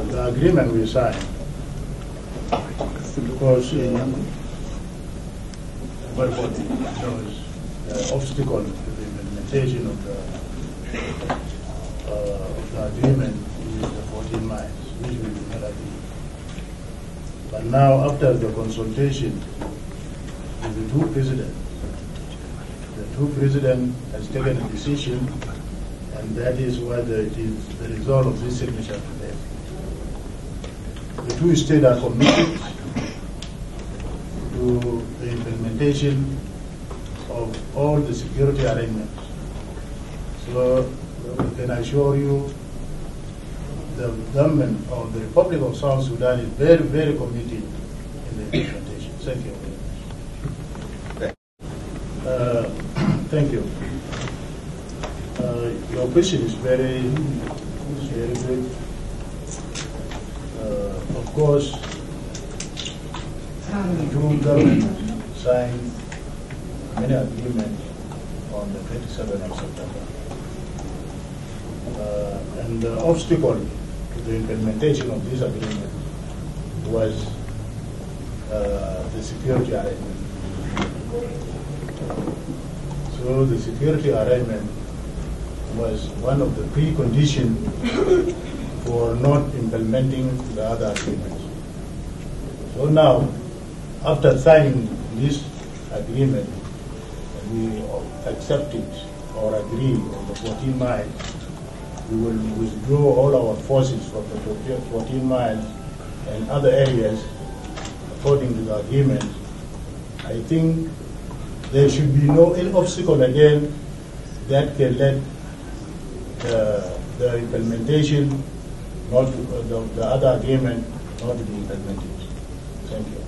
the agreement we signed, because there was obstacle to the implementation of the agreement is the 14 miles, which we did not agree. But now, after the consultation with the two presidents has taken a decision, and that is what it is the result of this signature today. The two states are committed to the implementation of all the security arrangements. So we can assure you the government of the Republic of South Sudan is very, very committed in the implementation. Thank you very much. Thank you. Your question is very good. Of course, the two governments signed many agreements on the 27th of September. And the obstacle to the implementation of this agreement was the security arrangement. So the security arrangement was one of the preconditions for not implementing the other agreements. So now, after signing this agreement, we accepted or agreed on the 14 miles. We will withdraw all our forces from the 14 miles and other areas according to the agreement. I think there should be no obstacle again that can let the implementation, not the other agreement, not to be implemented. Thank you.